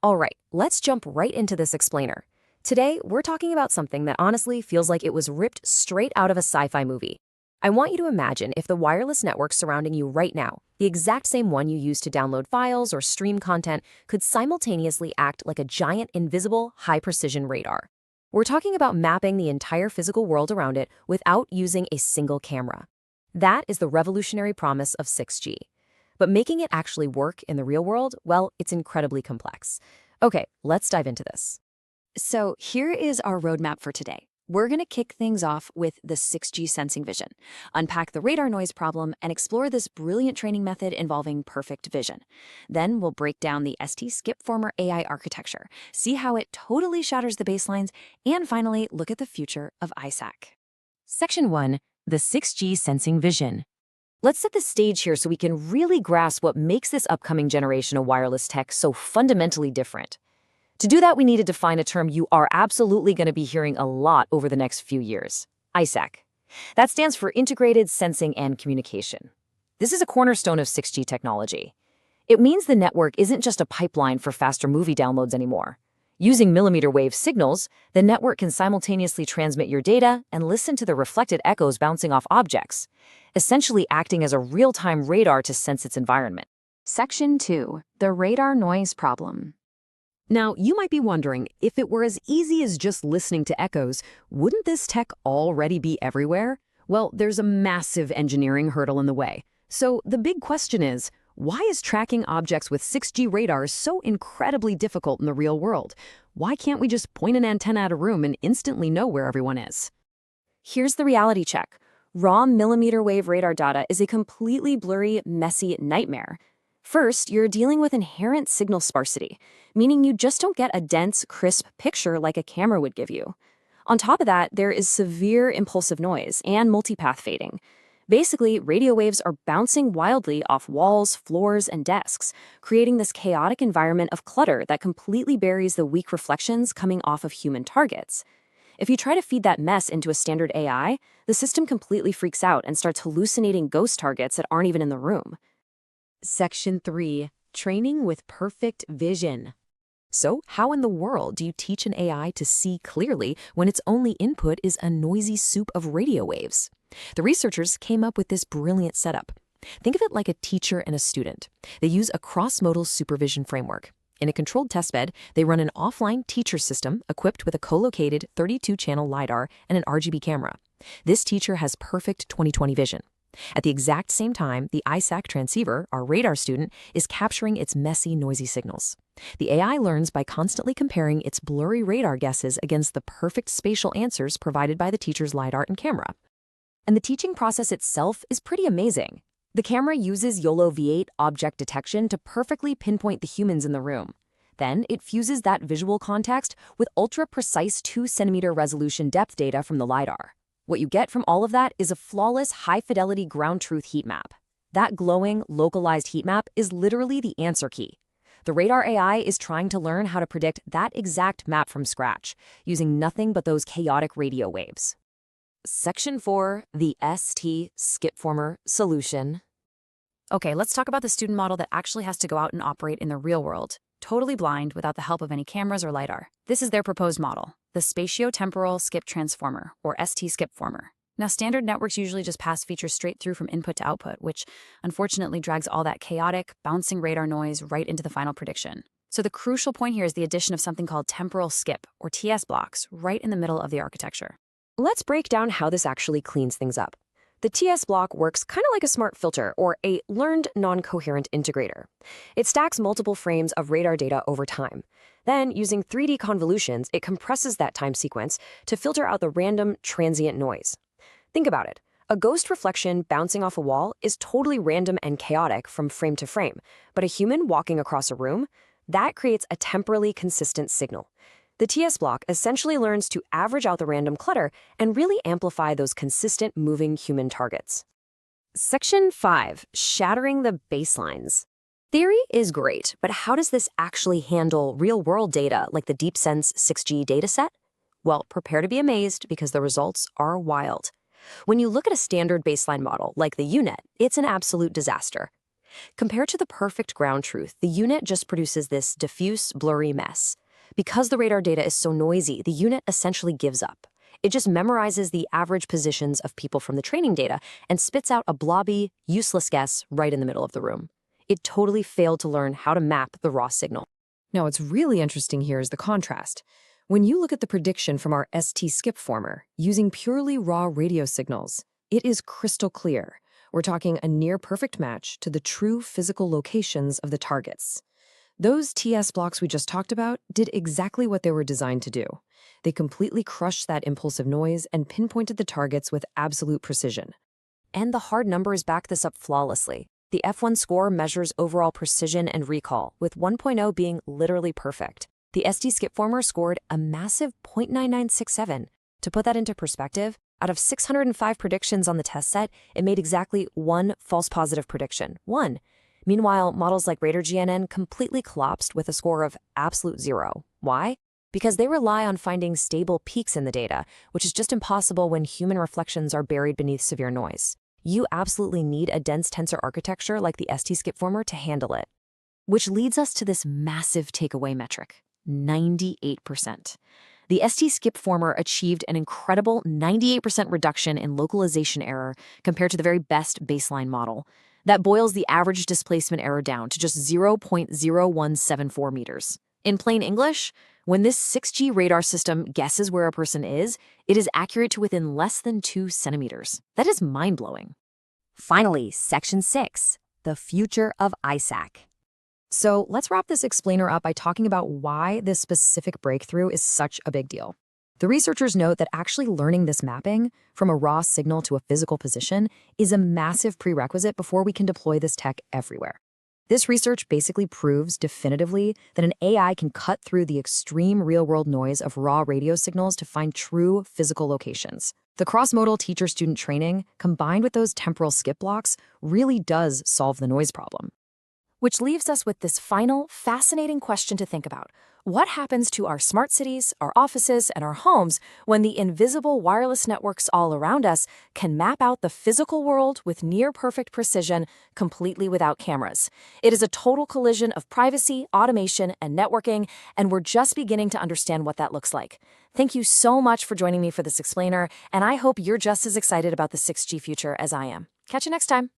All right, let's jump right into this explainer. Today, we're talking about something that honestly feels like it was ripped straight out of a sci-fi movie. I want you to imagine if the wireless network surrounding you right now, the exact same one you use to download files or stream content, could simultaneously act like a giant, invisible, high-precision radar. We're talking about mapping the entire physical world around it without using a single camera. That is the revolutionary promise of 6G. But making it actually work in the real world, well, it's incredibly complex. Okay, let's dive into this. So here is our roadmap for today. We're going to kick things off with the 6G sensing vision, unpack the radar noise problem, and explore this brilliant training method involving perfect vision. Then we'll break down the ST-Skipformer AI architecture, see how it totally shatters the baselines, and finally look at the future of ISAC. Section 1, the 6G sensing vision. Let's set the stage here so we can really grasp what makes this upcoming generation of wireless tech so fundamentally different. To do that, we need to define a term you are absolutely going to be hearing a lot over the next few years: ISAC. That stands for Integrated Sensing and Communication. This is a cornerstone of 6G technology. It means the network isn't just a pipeline for faster movie downloads anymore. Using mmWave signals, the network can simultaneously transmit your data and listen to the reflected echoes bouncing off objects, essentially acting as a real-time radar to sense its environment. Section 2, the radar noise problem. Now, you might be wondering, if it were as easy as just listening to echoes, wouldn't this tech already be everywhere? Well, there's a massive engineering hurdle in the way. So the big question is, why is tracking objects with 6G radars so incredibly difficult in the real world? Why can't we just point an antenna at a room and instantly know where everyone is? Here's the reality check. Raw mmWave radar data is a completely blurry, messy nightmare. First, you're dealing with inherent signal sparsity, meaning you just don't get a dense, crisp picture like a camera would give you. On top of that, there is severe impulsive noise and multipath fading. Basically, radio waves are bouncing wildly off walls, floors, and desks, creating this chaotic environment of clutter that completely buries the weak reflections coming off of human targets. If you try to feed that mess into a standard AI, the system completely freaks out and starts hallucinating ghost targets that aren't even in the room. Section 3, Training with Perfect Vision. So, how in the world do you teach an AI to see clearly when its only input is a noisy soup of radio waves? The researchers came up with this brilliant setup. Think of it like a teacher and a student. They use a cross-modal supervision framework. In a controlled testbed, they run an offline teacher system equipped with a co-located 32-channel LiDAR and an RGB camera. This teacher has perfect 20/20 vision. At the exact same time, the ISAC transceiver, our radar student, is capturing its messy, noisy signals. The AI learns by constantly comparing its blurry radar guesses against the perfect spatial answers provided by the teacher's LiDAR and camera. And the teaching process itself is pretty amazing. The camera uses YOLO V8 object detection to perfectly pinpoint the humans in the room. Then it fuses that visual context with ultra-precise 2-centimeter resolution depth data from the LiDAR. What you get from all of that is a flawless, high-fidelity ground truth heat map. That glowing, localized heat map is literally the answer key. The radar AI is trying to learn how to predict that exact map from scratch, using nothing but those chaotic radio waves. Section 4, the ST-Skipformer solution. Okay, let's talk about the student model that actually has to go out and operate in the real world, totally blind without the help of any cameras or LiDAR. This is their proposed model, the Spatio-Temporal Skip-Transformer, or ST-Skipformer. Now, standard networks usually just pass features straight through from input to output, which unfortunately drags all that chaotic, bouncing radar noise right into the final prediction. So the crucial point here is the addition of something called temporal skip, or TS blocks, right in the middle of the architecture. Let's break down how this actually cleans things up. The TS block works kind of like a smart filter, or a learned non-coherent integrator. It stacks multiple frames of radar data over time. Then, using 3D convolutions, it compresses that time sequence to filter out the random, transient noise. Think about it. A ghost reflection bouncing off a wall is totally random and chaotic from frame to frame, but a human walking across a room, that creates a temporally consistent signal. The TS block essentially learns to average out the random clutter and really amplify those consistent moving human targets. Section 5, Shattering the Baselines. Theory is great, but how does this actually handle real-world data like the DeepSense 6G dataset? Well, prepare to be amazed because the results are wild. When you look at a standard baseline model like the UNet, it's an absolute disaster. Compared to the perfect ground truth, the unit just produces this diffuse, blurry mess. Because the radar data is so noisy, the unit essentially gives up. It just memorizes the average positions of people from the training data and spits out a blobby, useless guess right in the middle of the room. It totally failed to learn how to map the raw signal. Now, what's really interesting here is the contrast. When you look at the prediction from our ST-Skipformer using purely raw radio signals, it is crystal clear. We're talking a near-perfect match to the true physical locations of the targets. Those TS blocks we just talked about did exactly what they were designed to do. They completely crushed that impulsive noise and pinpointed the targets with absolute precision. And the hard numbers back this up flawlessly. The F1 score measures overall precision and recall, with 1.0 being literally perfect. The ST-Skipformer scored a massive 0.9967. To put that into perspective, out of 605 predictions on the test set, it made exactly one false positive prediction. One. Meanwhile, models like RadarGNN completely collapsed with a score of absolute 0. Why? Because they rely on finding stable peaks in the data, which is just impossible when human reflections are buried beneath severe noise. You absolutely need a dense tensor architecture like the ST-Skipformer to handle it. Which leads us to this massive takeaway metric, 98%. The ST-Skipformer achieved an incredible 98% reduction in localization error compared to the very best baseline model. That boils the average displacement error down to just 0.0174 meters. In plain English, when this 6G radar system guesses where a person is, it is accurate to within less than 2 centimeters. That is mind-blowing. Finally, Section 6, the future of ISAC. So let's wrap this explainer up by talking about why this specific breakthrough is such a big deal. The researchers note that actually learning this mapping from a raw signal to a physical position is a massive prerequisite before we can deploy this tech everywhere. This research basically proves definitively that an AI can cut through the extreme real-world noise of raw radio signals to find true physical locations. The cross-modal teacher-student training, combined with those temporal skip blocks, really does solve the noise problem. Which leaves us with this final, fascinating question to think about. What happens to our smart cities, our offices, and our homes when the invisible wireless networks all around us can map out the physical world with near-perfect precision, completely without cameras? It is a total collision of privacy, automation, and networking, and we're just beginning to understand what that looks like. Thank you so much for joining me for this explainer, and I hope you're just as excited about the 6G future as I am. Catch you next time.